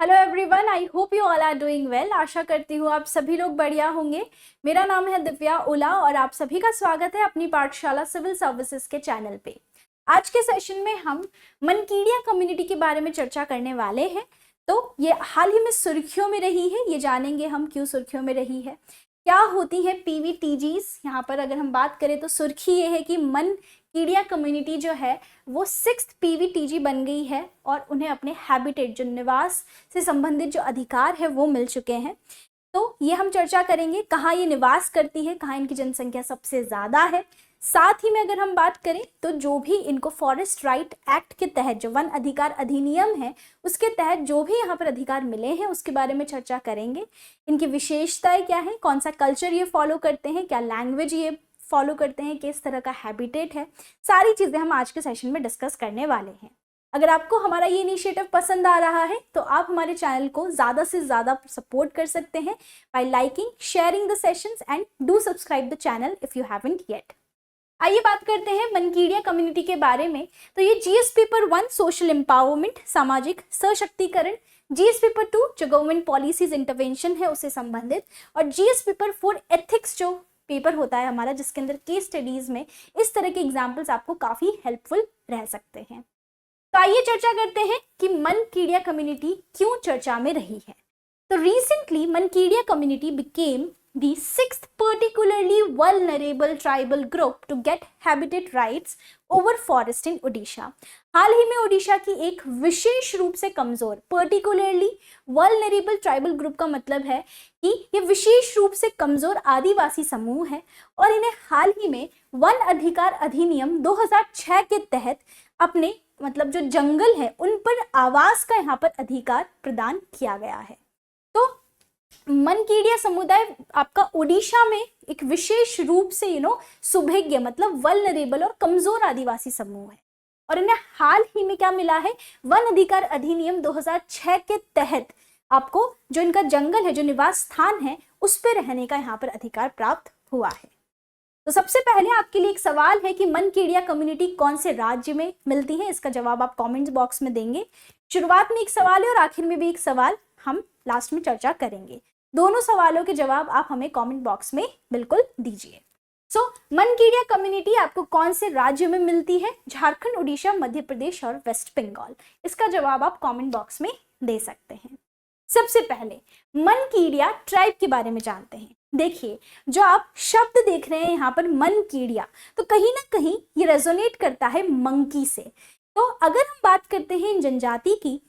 Hello everyone, I hope you all are doing well. आशा करती हूँ आप सभी लोग बढ़िया होंगे। मेरा नाम है दिव्या ओला और आप सभी का स्वागत है अपनी पाठशाला सिविल सर्विसेज के चैनल पे। आज के सेशन में हम मनकीड़िया कम्युनिटी के बारे में चर्चा करने वाले हैं। तो ये हाल ही में सुर्खियों में रही है, ये जानेंगे हम क्यों सुर्खियों में रही है, क्या होती है पीवीटीजीज। यहाँ पर अगर हम बात करें तो सुर्खी ये है कि मनकीड़िया कम्युनिटी जो है वो 6th पीवीटीजी बन गई है और उन्हें अपने हैबिटेट, जो निवास से संबंधित जो अधिकार है वो मिल चुके हैं। तो ये हम चर्चा करेंगे कहाँ ये निवास करती है, कहाँ इनकी जनसंख्या सबसे ज़्यादा है। साथ ही में अगर हम बात करें तो जो भी इनको फॉरेस्ट राइट एक्ट के तहत, जो वन अधिकार अधिनियम है उसके तहत जो भी यहाँ पर अधिकार मिले हैं उसके बारे में चर्चा करेंगे। इनकी विशेषताएं क्या है, कौन सा कल्चर ये फॉलो करते हैं, क्या लैंग्वेज ये फॉलो करते हैं, किस तरह का हैबिटेट है, सारी चीज़ें हम आज के सेशन में डिस्कस करने वाले हैं। अगर आपको हमारा ये इनिशिएटिव पसंद आ रहा है तो आप हमारे चैनल को ज़्यादा से ज़्यादा सपोर्ट कर सकते हैं bye liking, sharing the sessions and do subscribe the channel if you haven't yet. आइए बात करते हैं मनकीड़िया कम्युनिटी के बारे में। तो ये जीएस पेपर 1 सोशल एम्पावरमेंट, सामाजिक सशक्तिकरण, जीएस पेपर 2 जो गवर्नमेंट पॉलिसीज इंटरवेंशन है उससे संबंधित, और जीएस पेपर 4 एथिक्स जो पेपर होता है हमारा, जिसके अंदर केस स्टडीज में इस तरह के एग्जाम्पल्स आपको काफ़ी हेल्पफुल रह सकते हैं। तो आइए चर्चा करते हैं कि मनकीड़िया कम्युनिटी क्यों चर्चा में रही है। तो recently Mankidia community became the 6th particularly vulnerable tribal group to get habitat rights over forest in Odisha। हाल ही में ओडिशा की एक विशेष रूप से कमजोर, particularly vulnerable tribal group का मतलब है कि ये विशेष रूप से कमजोर आदिवासी समूह है और इन्हें हाल ही में वन अधिकार अधिनियम 2006 के तहत अपने मतलब जो जंगल है उन पर आवास का यहाँ पर अधिकार प्रदान किया गया है। तो मनकीड़िया समुदाय आपका ओडिशा में एक विशेष रूप से सुभेज्ञ मतलब वल्नरेबल और कमजोर आदिवासी समूह है और इन्हें हाल ही में क्या मिला है, वन अधिकार अधिनियम 2006 के तहत आपको जो इनका जंगल है, जो निवास स्थान है, उस पर रहने का यहाँ पर अधिकार प्राप्त हुआ है। तो सबसे पहले आपके लिए एक सवाल है कि मनकीड़िया कम्युनिटी कौन से राज्य में मिलती है। इसका जवाब आप कमेंट्स बॉक्स में देंगे। शुरुआत में एक सवाल है और आखिर में भी एक सवाल हम लास्ट में चर्चा करेंगे। दोनों सवालों के जवाब आप हमें कमेंट बॉक्स में बिल्कुल दीजिए। मनकीड़िया कम्युनिटी आपको कौन से राज्य में मिलती है? झारखंड, उड़ीसा, मध्य प्रदेश और वेस्ट बंगाल। इसका जवाब आप कमेंट बॉक्स में दे सकते हैं। सबसे पहले मनकीड़िया ट्राइब के बारे में जानते हैं। देखिए, जो आप शब्द देख रहे हैं यहाँ पर मनकीड़िया, तो कहीं ना कहीं ये रेजोनेट करता है मंकी से। तो अगर हम बात करते हैं इन जनजाति की,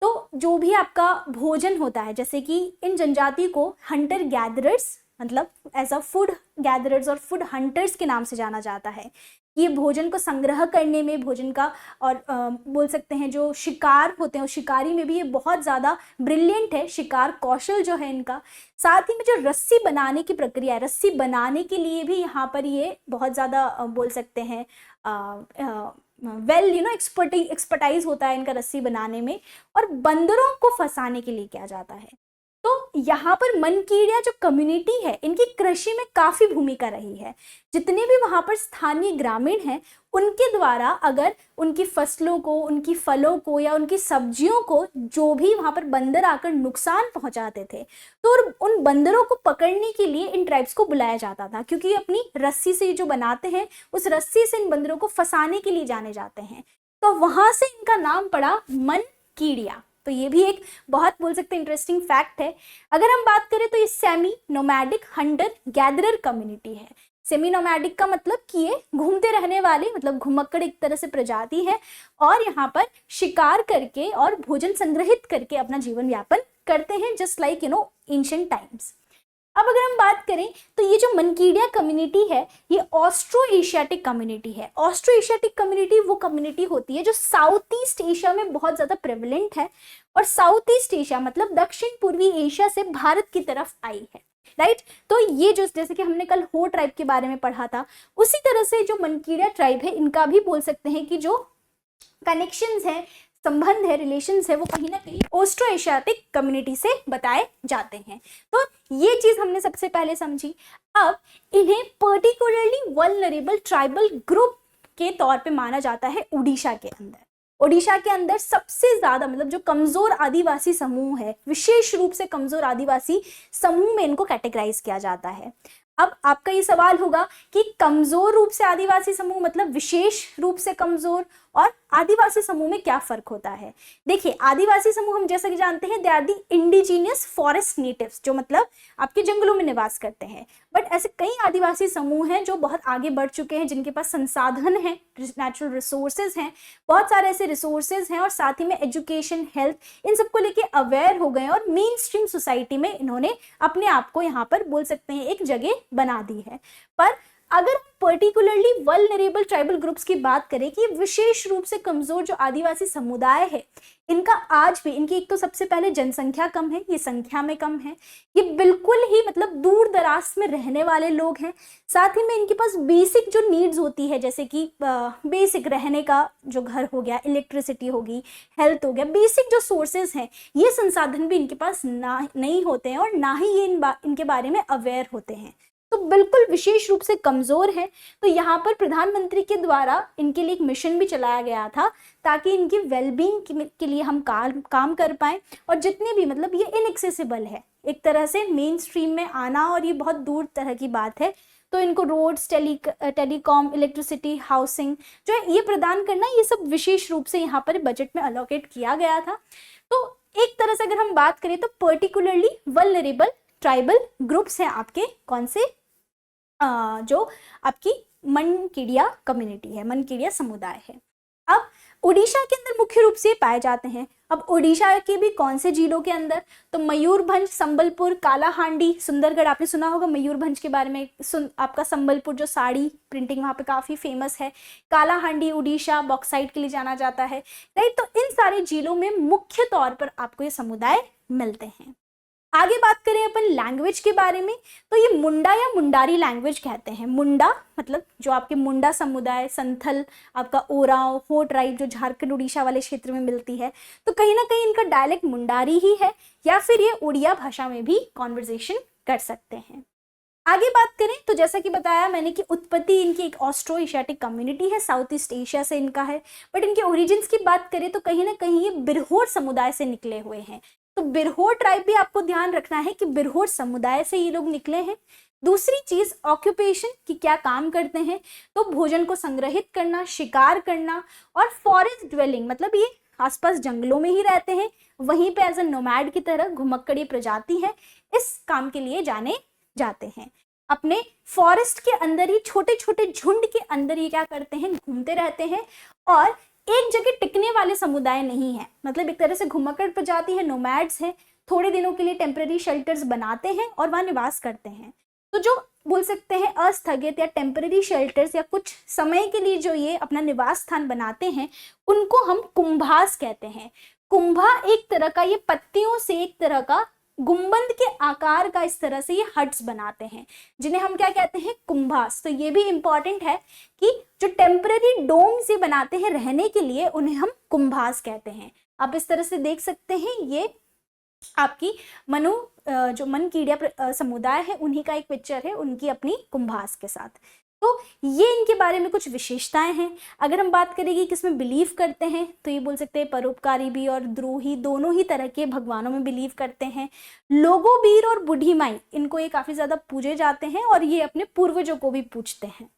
तो जो भी आपका भोजन होता है, जैसे कि इन जनजाति को हंटर गैदरर्स मतलब एज अ फूड गैदरर्स और फूड हंटर्स के नाम से जाना जाता है। ये भोजन को संग्रह करने में, भोजन का और बोल सकते हैं जो शिकार होते हैं, शिकारी में भी ये बहुत ज़्यादा ब्रिलियंट है, शिकार कौशल जो है इनका। साथ ही में जो रस्सी बनाने की प्रक्रिया है, रस्सी बनाने के लिए भी यहाँ पर ये बहुत ज़्यादा बोल सकते हैं एक्सपर्टाइज होता है इनका रस्सी बनाने में, और बंदरों को फंसाने के लिए किया जाता है। तो यहाँ पर मनकीड़िया जो कम्युनिटी है, इनकी कृषि में काफ़ी भूमिका रही है। जितने भी वहाँ पर स्थानीय ग्रामीण हैं, उनके द्वारा अगर उनकी फसलों को, उनकी फलों को या उनकी सब्जियों को जो भी वहाँ पर बंदर आकर नुकसान पहुँचाते थे, तो उन बंदरों को पकड़ने के लिए इन ट्राइब्स को बुलाया जाता था, क्योंकि अपनी रस्सी से जो बनाते हैं उस रस्सी से इन बंदरों को फंसाने के लिए जाने जाते हैं। तो वहाँ से इनका नाम पड़ा मनकीड़िया। तो ये भी एक बहुत बोल सकते हैं इंटरेस्टिंग फैक्ट है। अगर हम बात करें तो ये semi nomadic Hunter gatherer community है। सेमी नोमैडिक का मतलब कि ये घूमते रहने वाले, मतलब घुमक्कड़ एक तरह से प्रजाति है और यहाँ पर शिकार करके और भोजन संग्रहित करके अपना जीवन यापन करते हैं, जस्ट लाइक एंशिएंट टाइम्स। अब अगर हम बात करें तो ये जो मनकीड़िया कम्युनिटी है, ये ऑस्ट्रो एशियाटिक कम्युनिटी है। ऑस्ट्रो एशियाटिक कम्युनिटी वो कम्युनिटी होती है जो साउथ ईस्ट एशिया में बहुत ज़्यादा प्रेवलेंट है, और साउथ ईस्ट एशिया मतलब दक्षिण पूर्वी एशिया से भारत की तरफ आई है, राइट। तो ये जो, जैसे कि हमने कल हो ट्राइब के बारे में पढ़ा था, उसी तरह से जो मनकीड़िया ट्राइब है, इनका भी बोल सकते हैं कि जो कनेक्शंस हैं, संबंध है, रिलेशंस है, वो कहीं ना कहीं ऑस्ट्रो एशियाटिक कम्युनिटी से बताए जाते हैं। तो ये चीज़ हमने सबसे पहले समझी। अब इन्हें पर्टिकुलरली वल्नरेबल ट्राइबल ग्रुप के तौर पे माना जाता है उड़ीसा के अंदर। ओडिशा के अंदर सबसे ज्यादा मतलब जो कमजोर आदिवासी समूह है, विशेष रूप से कमजोर आदिवासी समूह में इनको कैटेगराइज किया जाता है। अब आपका ये सवाल होगा कि कमजोर रूप से आदिवासी समूह मतलब विशेष रूप से कमजोर और आदिवासी समूह में क्या फर्क होता है। देखिए, आदिवासी समूह हम जैसा कि जानते हैं, they are the indigenous forest natives, जो मतलब आपके जंगलों में निवास करते हैं। बट ऐसे कई आदिवासी समूह हैं जो बहुत आगे बढ़ चुके हैं, जिनके पास संसाधन है, नेचुरल रिसोर्सेज हैं, बहुत सारे ऐसे रिसोर्सेज हैं, और साथ ही में एजुकेशन, हेल्थ, इन सबको लेके अवेयर हो गए और मेन स्ट्रीम सोसाइटी में इन्होंने अपने आप को यहाँ पर बोल सकते हैं एक जगह बना दी है। पर अगर पर्टिकुलरली वल्नरेबल ट्राइबल ग्रुप्स की बात करें कि विशेष रूप से कमजोर जो आदिवासी समुदाय है, इनका आज भी, इनकी एक तो सबसे पहले जनसंख्या कम है, ये संख्या में कम है, ये बिल्कुल ही मतलब दूर दराज में रहने वाले लोग हैं। साथ ही में इनके पास बेसिक जो नीड्स होती है, जैसे कि बेसिक रहने का जो घर हो गया, इलेक्ट्रिसिटी होगी, हेल्थ हो गया, बेसिक जो सोर्सेज हैं, ये संसाधन भी इनके पास नहीं होते हैं और ना ही ये इनके बारे में अवेयर होते हैं। तो बिल्कुल विशेष रूप से कमजोर है। तो यहाँ पर प्रधानमंत्री के द्वारा इनके लिए एक मिशन भी चलाया गया था ताकि इनकी वेलबींग के लिए हम काम कर पाएं, और जितने भी मतलब ये इनएक्सेसिबल है एक तरह से मेन स्ट्रीम में आना, और ये बहुत दूर तरह की बात है। तो इनको रोड्स, टेलीकॉम, इलेक्ट्रिसिटी, हाउसिंग जो है ये प्रदान करना, ये सब विशेष रूप से यहाँ पर बजट में अलोकेट किया गया था। तो एक तरह से अगर हम बात करें तो पर्टिकुलरली वल्नरेबल ट्राइबल ग्रुप्स हैं आपके कौन से, जो आपकी मनकीड़िया कम्युनिटी है, मनकीड़िया समुदाय है। अब ओडिशा के अंदर मुख्य रूप से पाए जाते हैं। अब ओडिशा के भी कौन से जिलों के अंदर, तो मयूरभंज, संबलपुर, कालाहांडी, सुंदरगढ़, आपने सुना होगा मयूरभंज के बारे में। आपका संबलपुर जो साड़ी प्रिंटिंग वहाँ पे काफ़ी फेमस है। कालाहांडी उड़ीसा बॉक्साइट के लिए जाना जाता है, राइट। तो इन सारे जिलों में मुख्य तौर पर आपको ये समुदाय मिलते हैं। आगे बात करें अपन लैंग्वेज के बारे में, तो ये मुंडा या मुंडारी लैंग्वेज कहते हैं। मुंडा मतलब जो आपके मुंडा समुदाय, संथल, आपका ओराव, हो ट्राइब जो झारखंड उड़ीसा वाले क्षेत्र में मिलती है, तो कहीं ना कहीं इनका डायलेक्ट मुंडारी ही है, या फिर ये उड़िया भाषा में भी कॉन्वर्जेशन कर सकते हैं। आगे बात करें तो जैसा कि बताया मैंने कि उत्पत्ति इनकी एक ऑस्ट्रो एशियाटिक कम्युनिटी है, साउथ ईस्ट एशिया से इनका है। बट इनके ओरिजिन्स की बात करें तो कहीं ना कहीं ये बिरहोर समुदाय से निकले हुए हैं। तो बिरहोर ट्राइब भी आपको ध्यान रखना है कि बिरहोर समुदाय से ये लोग निकले हैं। दूसरी चीज ऑक्यूपेशन की क्या काम करते हैं, तो भोजन को संग्रहित करना, शिकार करना, और फॉरेस्ट ड्वेलिंग मतलब ये आसपास जंगलों में ही रहते हैं, वहीं पे एज अ नोमैड की तरह घुमक्कड़ी प्रजाति है, इस काम के लिए जाने जाते हैं। अपने फॉरेस्ट के अंदर ही छोटे छोटे झुंड के अंदर ये क्या करते हैं, घूमते रहते हैं, और एक जगह टिकने वाले समुदाय नहीं है। मतलब एक तरह से घुमक्कड़ प्रजाति है, नोमैड्स हैं, थोड़े दिनों के लिए टेम्पररी शेल्टर्स बनाते हैं और वहां निवास करते हैं। तो जो बोल सकते हैं अस्थगित या टेम्पररी शेल्टर्स या कुछ समय के लिए जो ये अपना निवास स्थान बनाते हैं, उनको हम कुंभास कहते हैं। कुंभा एक तरह का, ये पत्तियों से एक तरह का गुंबद के आकार का इस तरह से ये हट्स बनाते हैं, जिन्हें हम क्या कहते हैं, कुंभास। तो ये भी इंपॉर्टेंट है कि जो टेम्पररी डोम से बनाते हैं रहने के लिए, उन्हें हम कुंभास कहते हैं। आप इस तरह से देख सकते हैं, ये आपकी जो मनकीड़िया समुदाय है उन्हीं का एक पिक्चर है, उनकी अपनी कुंभास के साथ। तो ये इनके बारे में कुछ विशेषताएं हैं। अगर हम बात करें कि किसमें बिलीव करते हैं, तो ये बोल सकते हैं परोपकारी भी और द्रोही दोनों ही तरह के भगवानों में बिलीव करते हैं। लोगोबीर और बुढ़ी माई, इनको ये काफी ज्यादा पूजे जाते हैं और ये अपने पूर्वजों को भी पूजते हैं।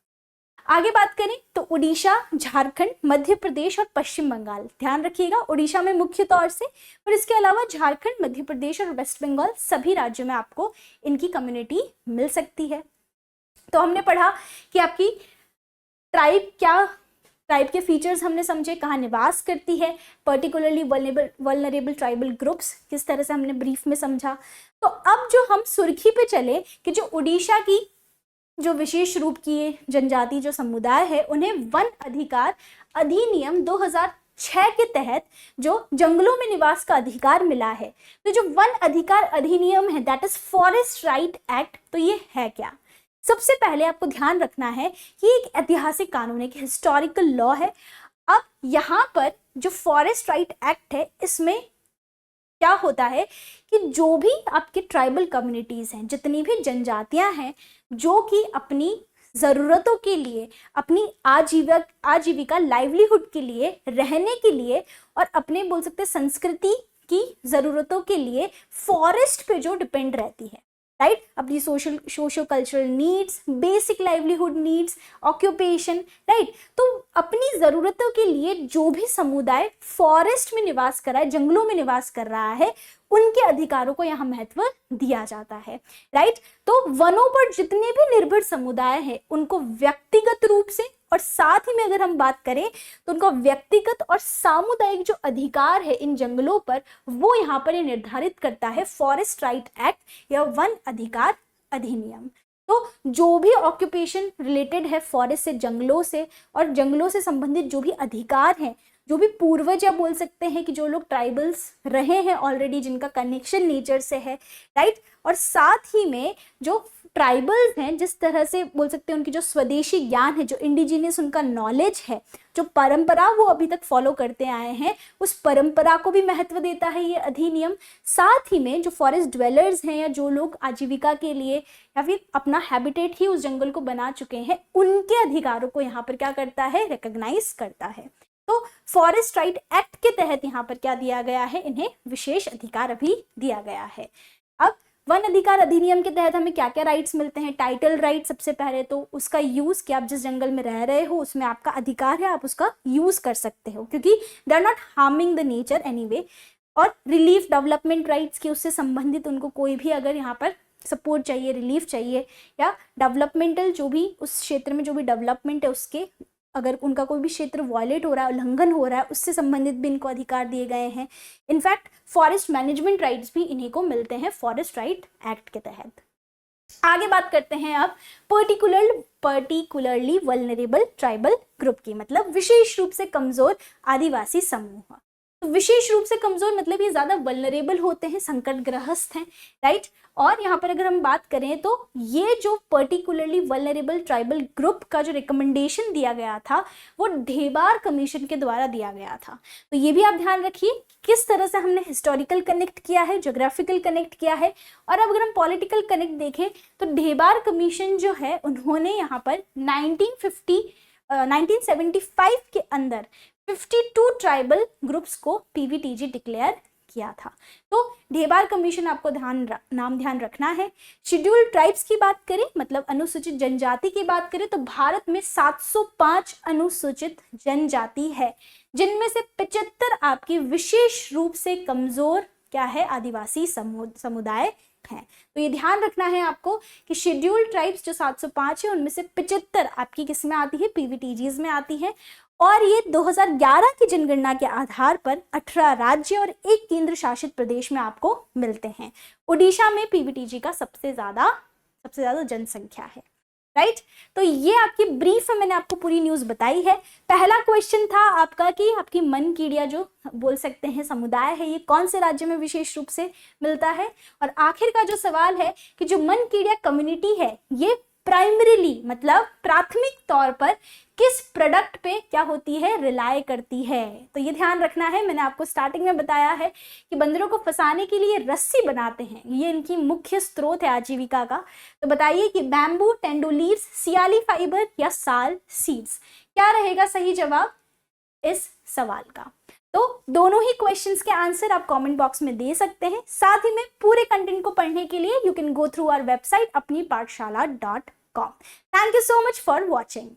आगे बात करें तो उड़ीसा, झारखंड, मध्य प्रदेश और पश्चिम बंगाल, ध्यान रखिएगा उड़ीसा में मुख्य तौर से, पर इसके अलावा झारखंड, मध्य प्रदेश और वेस्ट बंगाल सभी राज्यों में आपको इनकी कम्युनिटी मिल सकती है। तो हमने पढ़ा कि आपकी ट्राइब के फीचर्स हमने समझे, कहाँ निवास करती है, पर्टिकुलरली वल्नरेबल ट्राइबल ग्रुप्स किस तरह से हमने ब्रीफ में समझा। तो अब जो हम सुर्खी पे चले कि जो उड़ीसा की जो विशेष रूप की जनजाति जो समुदाय है, उन्हें वन अधिकार अधिनियम 2006 के तहत जो जंगलों में निवास का अधिकार मिला है। तो जो वन अधिकार अधिनियम है, that is forest right act, तो ये है क्या? सबसे पहले आपको ध्यान रखना है कि एक ऐतिहासिक कानून है, कि हिस्टोरिकल लॉ है। अब यहाँ पर जो फॉरेस्ट राइट एक्ट है, इसमें क्या होता है कि जो भी आपके ट्राइबल कम्युनिटीज हैं, जितनी भी जनजातियां हैं जो कि अपनी ज़रूरतों के लिए, अपनी आजीविका लाइवलीहुड के लिए, रहने के लिए और अपने बोल सकते हैं संस्कृति की ज़रूरतों के लिए फॉरेस्ट पे जो डिपेंड रहती है, राइट। अपनी social cultural needs, basic livelihood needs, occupation, right. तो अपनी ज़रूरतों के लिए जो भी समुदाय फॉरेस्ट में निवास कर रहा है, जंगलों में निवास कर रहा है, उनके अधिकारों को यहाँ महत्व दिया जाता है, राइट। तो वनों पर जितने भी निर्भर समुदाय हैं उनको व्यक्तिगत रूप से और साथ ही में अगर हम बात करें तो उनका व्यक्तिगत और सामुदायिक जो अधिकार है इन जंगलों पर, वो यहाँ पर ये निर्धारित करता है फॉरेस्ट राइट एक्ट या वन अधिकार अधिनियम। तो जो भी ऑक्यूपेशन रिलेटेड है फॉरेस्ट से, जंगलों से, और जंगलों से संबंधित जो भी अधिकार हैं, जो भी पूर्वज या बोल सकते हैं कि जो लोग ट्राइबल्स रहे हैं ऑलरेडी, जिनका कनेक्शन नेचर से है, राइट। और साथ ही में जो ट्राइबल्स हैं, जिस तरह से बोल सकते हैं उनकी जो स्वदेशी ज्ञान है, जो इंडिजिनियस उनका नॉलेज है, जो परंपरा वो अभी तक फॉलो करते आए हैं, उस परंपरा को भी महत्व देता है ये अधिनियम। साथ ही में जो फॉरेस्ट ड्वेलर्स हैं या जो लोग आजीविका के लिए या फिर अपना हैबिटेट ही उस जंगल को बना चुके हैं, उनके अधिकारों को यहाँ पर क्या करता है, रिकॉग्नाइज करता है। तो फॉरेस्ट राइट एक्ट के तहत यहाँ पर क्या दिया गया है, इन्हें विशेष अधिकार अभी दिया गया है। अब वन अधिकार अधिनियम के तहत हमें क्या क्या राइट्स मिलते हैं। टाइटल राइट सबसे पहले तो उसका यूज, कि आप जिस जंगल में रह रहे हो उसमें आपका अधिकार है, आप उसका यूज कर सकते हो क्योंकि they are not harming the nature anyway. और रिलीफ डेवलपमेंट राइट्स की उससे संबंधित उनको कोई भी अगर यहाँ पर सपोर्ट चाहिए, रिलीफ चाहिए या डेवलपमेंटल जो भी उस क्षेत्र में जो भी डेवलपमेंट है उसके, अगर उनका कोई भी क्षेत्र वायलेट हो रहा है, उल्लंघन हो रहा है, उससे संबंधित भी इनको अधिकार दिए गए हैं। इनफैक्ट फॉरेस्ट मैनेजमेंट राइट्स भी इन्हीं को मिलते हैं फॉरेस्ट राइट एक्ट के तहत। आगे बात करते हैं अब पर्टिकुलरली वल्नरेबल ट्राइबल ग्रुप की, मतलब विशेष रूप से कमजोर आदिवासी समूह। तो विशेष रूप से कमजोर मतलब ये ज्यादा वल्नरेबल होते हैं, संकटग्रस्त हैं, राइट। और यहाँ पर अगर हम बात करें तो ये जो पर्टिकुलरली वल्नरेबल ट्राइबल ग्रुप का जो रिकमेंडेशन दिया गया था वो ढेबार कमीशन के द्वारा दिया गया था। तो ये भी आप ध्यान रखिए किस तरह से हमने हिस्टोरिकल कनेक्ट किया है, ज्योग्राफिकल कनेक्ट किया है। और अब अगर हम पॉलिटिकल कनेक्ट देखें तो ढेबार कमीशन जो है उन्होंने यहाँ पर 1975 के अंदर 52 ट्राइबल ग्रुप्स को पीवीटीजी डिक्लेयर किया था। तो ढेबार कमीशन आपको ध्यान रखना है। शेड्यूल्ड ट्राइब्स की बात करें, मतलब अनुसूचित जनजाति की बात करें, तो भारत में 705 अनुसूचित जनजाति है, जिनमें से 75 आपकी विशेष रूप से कमजोर क्या है, आदिवासी समुदाय हैं। तो ये ध्यान रखना है आपको कि शेड्यूल्ड ट्राइब्स जो 705 है उनमें से 75 आपकी किस में आती है, पीवीटीजीज में आती है। और ये 2011 की जनगणना के आधार पर 18 राज्य और एक केंद्र शासित प्रदेश में आपको मिलते हैं। ओडिशा में पीवीटीजी का सबसे ज्यादा जनसंख्या है, राइट। तो ये आपकी ब्रीफ में मैंने आपको पूरी न्यूज बताई है। पहला क्वेश्चन था आपका कि आपकी मनकीड़िया जो बोल सकते हैं समुदाय है, ये कौन से राज्य में विशेष रूप से मिलता है। और आखिर का जो सवाल है कि जो मनकीड़िया कम्युनिटी है ये प्राइमरीली मतलब प्राथमिक तौर पर किस प्रोडक्ट पे क्या होती है, रिलाय करती है। तो ये ध्यान रखना है। मैंने आपको स्टार्टिंग में बताया है कि बंदरों को फंसाने के लिए रस्सी बनाते हैं, ये इनकी मुख्य स्रोत है आजीविका का। तो बताइए कि बैम्बू, टेंडू लीव्स, सियाली फाइबर या साल सीड्स, क्या रहेगा सही जवाब इस सवाल का। तो दोनों ही क्वेश्चंस के आंसर आप कमेंट बॉक्स में दे सकते हैं। साथ ही में पूरे कंटेंट को पढ़ने के लिए you can go through our website apnipathshala.com। Thank you so much for watching.